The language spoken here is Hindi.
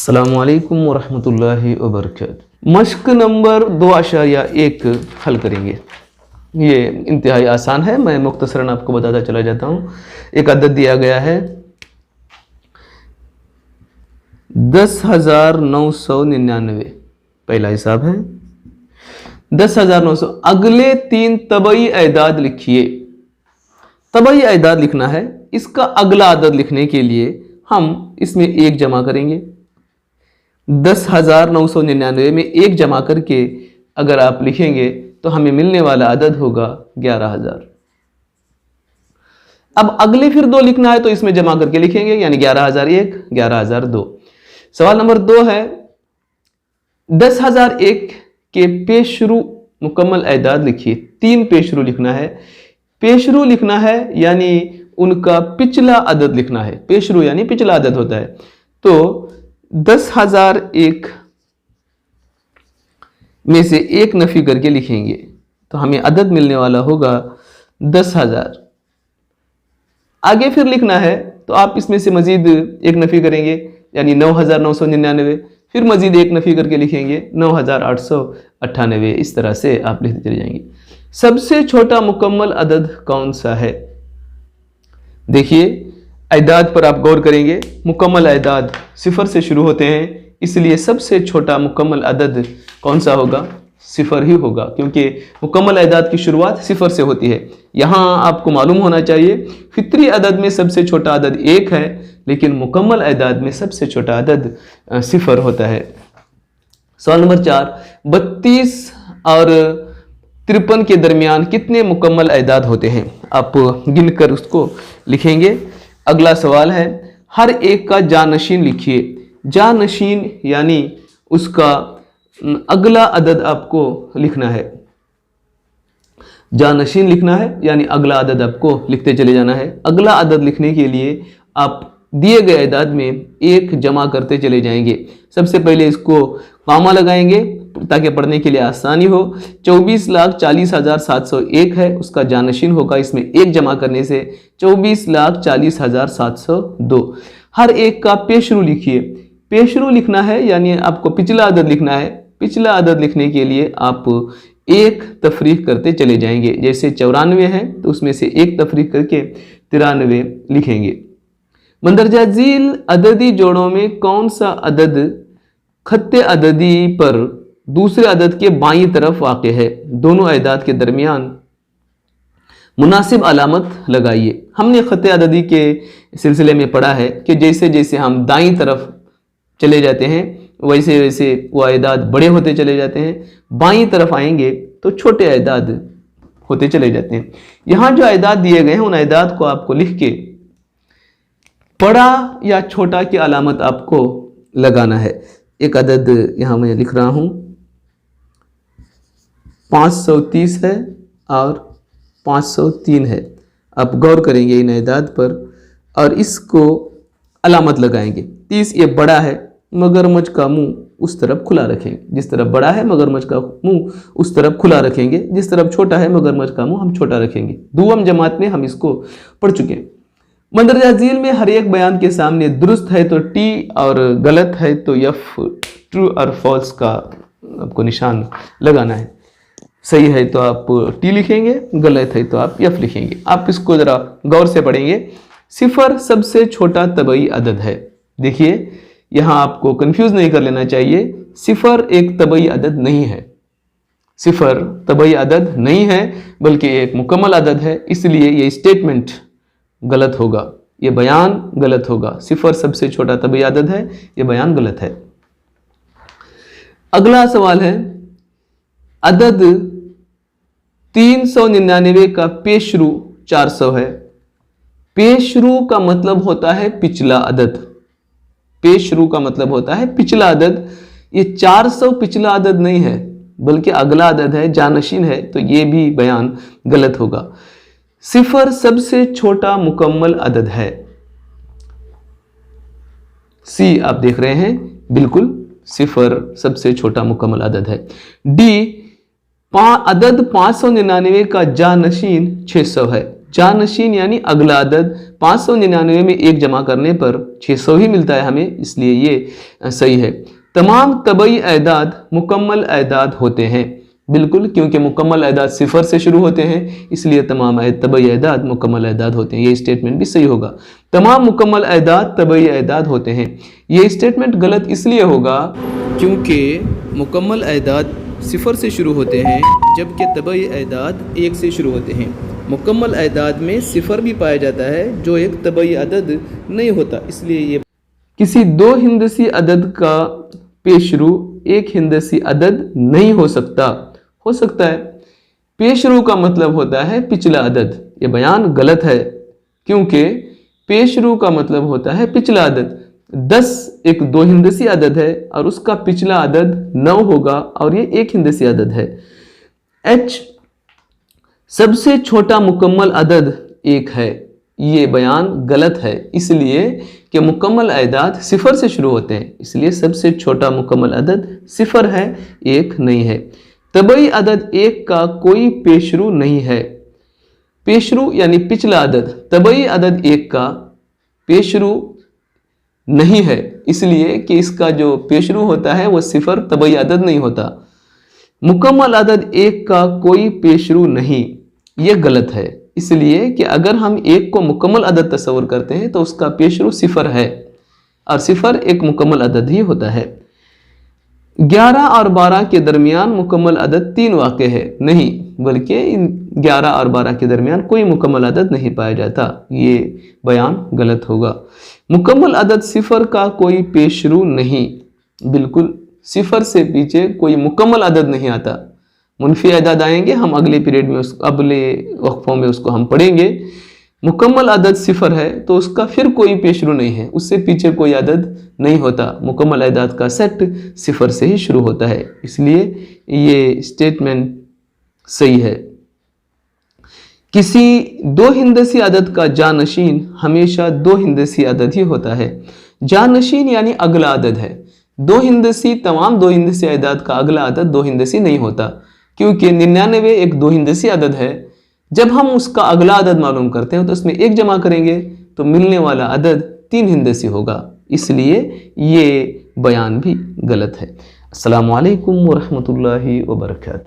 अस्सलामुअलैकुम वरहमतुल्लाहि वबरकातुहू। मश्क नंबर 2.1 हल करेंगे। ये इंतहाई आसान है, मैं मुख्तसरन आपको बताता चला जाता हूँ। एक अदद दिया गया है 10,999। पहला हिसाब है 10,900। अगले 3 तबई एदाद लिखिए। तबई एदाद लिखना है, इसका अगला अदद लिखने के लिए हम इसमें 1 जमा करेंगे। 10,999 में 1 जमा करके अगर आप लिखेंगे तो हमें मिलने वाला अदद होगा 11,000। अब अगले फिर 2 लिखना है तो इसमें जमा करके लिखेंगे, यानी 11,001, 11,002। सवाल नंबर 2 है 10,001 के पेशरू मुकम्मल एदाद लिखिए। 3 पेशरू लिखना है। पेशरू लिखना है यानी उनका पिछला अदद लिखना है। पेशरू यानी पिछला अदद होता है। तो 10,001 में से 1 नफी करके लिखेंगे तो हमें अदद मिलने वाला होगा 10,000। आगे फिर लिखना है तो आप इसमें से मजीद 1 नफी करेंगे यानी 9,999। फिर मजीद 1 नफी करके लिखेंगे 9,898। इस तरह से आप लिखते चले जाएंगे। सबसे छोटा मुकम्मल अदद कौन सा है? देखिए, एदाद पर आप गौर करेंगे। मुकम्मल एदाद 0 से शुरू होते हैं, इसलिए सबसे छोटा मुकम्मल अदद कौन सा होगा? 0 ही होगा, क्योंकि मुकम्मल एदाद की शुरुआत 0 से होती है। यहाँ आपको मालूम होना चाहिए फितरी अदद में सबसे छोटा अदद 1 है, लेकिन मुकम्मल एदाद में सबसे छोटा अदद 0 होता है। सवाल नंबर 4, 32 और 53 के दरमियान कितने मुकम्मल एदाद होते हैं? आप गिनकर उसको लिखेंगे। अगला सवाल है हर एक का जानशीन लिखिए। जानशीन यानी उसका अगला अदद आपको लिखना है। जानशीन लिखना है यानी अगला अदद आपको लिखते चले जाना है। अगला अदद लिखने के लिए आप दिए गए अदद में 1 जमा करते चले जाएंगे। सबसे पहले इसको कामा लगाएंगे ताकि पढ़ने के लिए आसानी हो। 24,40,701 है, उसका जानशीन होगा। इसमें 1 जमा करने से 24,40,702। हर एक का पेशरू लिखिए। पेशरू लिखना है यानी आपको पिछला अदद लिखना है। पिछला अदद लिखने के लिए आप 1 तफरीक करते चले जाएंगे। जैसे 94 है तो उसमें से 1 तफरीक करके 93 लिखेंगे। मंदरजा झील अददी जोड़ों में कौन सा अदद खत्ते अददी पर दूसरे अदद के बाईं तरफ वाक़े है? दोनों एदाद के दरमियान मुनासिब अलामत लगाइए। हमने खत्ते अददी के सिलसिले में पढ़ा है कि जैसे जैसे हम दाईं तरफ चले जाते हैं वैसे वैसे वो एदाद बड़े होते चले जाते हैं। बाईं तरफ आएंगे तो छोटे एदाद होते चले जाते हैं। यहाँ जो एदाद दिए गए हैं उन एदाद को आपको लिख के बड़ा या छोटा की अलामत आपको लगाना है। एक अदद यहाँ मैं लिख रहा हूँ 530 है और 503 है। आप गौर करेंगे इन एदाद पर और इसको अलामत लगाएंगे। 30 ये बड़ा है, मगरमच्छ का मुंह उस तरफ खुला रखेंगे। जिस तरफ बड़ा है मगरमच्छ का मुंह उस तरफ खुला रखेंगे। जिस तरफ छोटा है मगरमच्छ का मुंह हम छोटा रखेंगे। दुआम जमात में हम इसको पढ़ चुके हैं। मंदरजा झील में हर एक बयान के सामने दुरुस्त है तो टी और गलत है तो यफ, ट्रू और फॉल्स का आपको निशान लगाना है। सही है तो आप टी लिखेंगे, गलत है तो आप यफ लिखेंगे। आप इसको ज़रा गौर से पढ़ेंगे। 0 सबसे छोटा तबई अदद है। देखिए, यहाँ आपको कंफ्यूज नहीं कर लेना चाहिए। 0 एक तबई अदद नहीं है। 0 तबई अदद नहीं है बल्कि एक मुकम्मल अदद है, इसलिए ये स्टेटमेंट गलत होगा, ये बयान गलत होगा। 0 सबसे छोटा तबई अदद है, ये बयान गलत है। अगला सवाल है अदद 399 का पेशरू 400 है। पेशरू का मतलब होता है पिछला अदद। पेशरू का मतलब होता है पिछला अदद। ये 400 पिछला अदद नहीं है बल्कि अगला अदद है, जानशीन है, तो ये भी बयान गलत होगा। 0 सबसे छोटा मुकम्मल अदद है। सी आप देख रहे हैं, बिल्कुल 0 सबसे छोटा मुकम्मल अदद है। डी अदद 599 का जानशीन 600 है। जानशीन यानी अगला अदद। 599 में 1 जमा करने पर 600 ही मिलता है हमें, इसलिए ये सही है। तमाम तबई एदाद मुकम्मल एदाद होते हैं। बिल्कुल, क्योंकि मुकम्मल एदाद 0 से शुरू होते हैं, इसलिए तमाम तबई एदाद मुकम्मल एदाद होते हैं। ये स्टेटमेंट भी सही होगा। तमाम मुकम्मल एदाद तबई एदाद होते हैं। ये स्टेटमेंट गलत इसलिए होगा क्योंकि मुकम्मल एदाद 0 से शुरू होते हैं, जबकि तबई एदाद 1 से शुरू होते हैं। मुकम्मल एदाद में 0 भी पाया जाता है, जो एक तबई अदद नहीं होता, इसलिए ये किसी 2 हिंदसी अदद का पेशरू एक हिंदसी अदद नहीं हो सकता। हो सकता है। पेशरू का मतलब होता है पिछला अदद। ये बयान गलत है, क्योंकि पेशरू का मतलब होता है पिछला अदद। 10 एक 2 हिंदसी अदद है और उसका पिछला अदद 9 होगा और ये 1 हिंदसी अदद है। H सबसे छोटा मुकम्मल अदद 1 है। ये बयान गलत है, इसलिए कि मुकम्मल एदाद 0 से शुरू होते हैं, इसलिए सबसे छोटा मुकम्मल अदद 0 है, 1 नहीं है। तबई अदद 1 का कोई पेशरू नहीं है। पेशरू यानी पिछला अदद, तबई अदद 1 का पेशरू नहीं है, इसलिए कि इसका जो पेशरू होता है वो 0 तबई अदद नहीं होता। मुकम्मल अदद 1 का कोई पेशरू नहीं, ये गलत है, इसलिए कि अगर हम 1 को मुकम्मल अदद तस्वर करते हैं तो उसका पेशरू 0 है और 0 एक मुकम्मल अदद ही होता है। 11 और 12 के दरमियान मुकम्मल अदद 3 वाक़ है, नहीं, बल्कि इन 11 और 12 के दरमियान कोई मुकम्मल अदद नहीं पाया जाता। ये बयान गलत होगा। मुकम्मल अदद 0 का कोई पेशरू नहीं। बिल्कुल, 0 से पीछे कोई मुकम्मल अदद नहीं आता। मुनफी अदद आएंगे, हम अगले पीरियड में अगले वक्फों में उसको हम पढ़ेंगे। मुकम्मल अदद 0 है तो उसका फिर कोई पेशरू नहीं है, उससे पीछे कोई अदद नहीं होता। मुकम्मल अदद का सेट 0 से ही शुरू होता है, इसलिए ये स्टेटमेंट सही है। किसी 2 हिंदसी अदद का जानशीन हमेशा 2 हिंदसी अदद ही होता है। जानशीन यानी अगला अदद है। 2 हिंदसी, तमाम 2 हिंदसी अदद का अगला अदद 2 हिंदसी नहीं होता, क्योंकि 99 एक 2 हिंदसी अदद है। जब हम उसका अगला अदद मालूम करते हैं तो उसमें 1 जमा करेंगे तो मिलने वाला अदद 3 हिंदसी होगा, इसलिए ये बयान भी गलत है। अस्सलामु अलैकुम वरहमतुल्लाहि वबरकातुहू।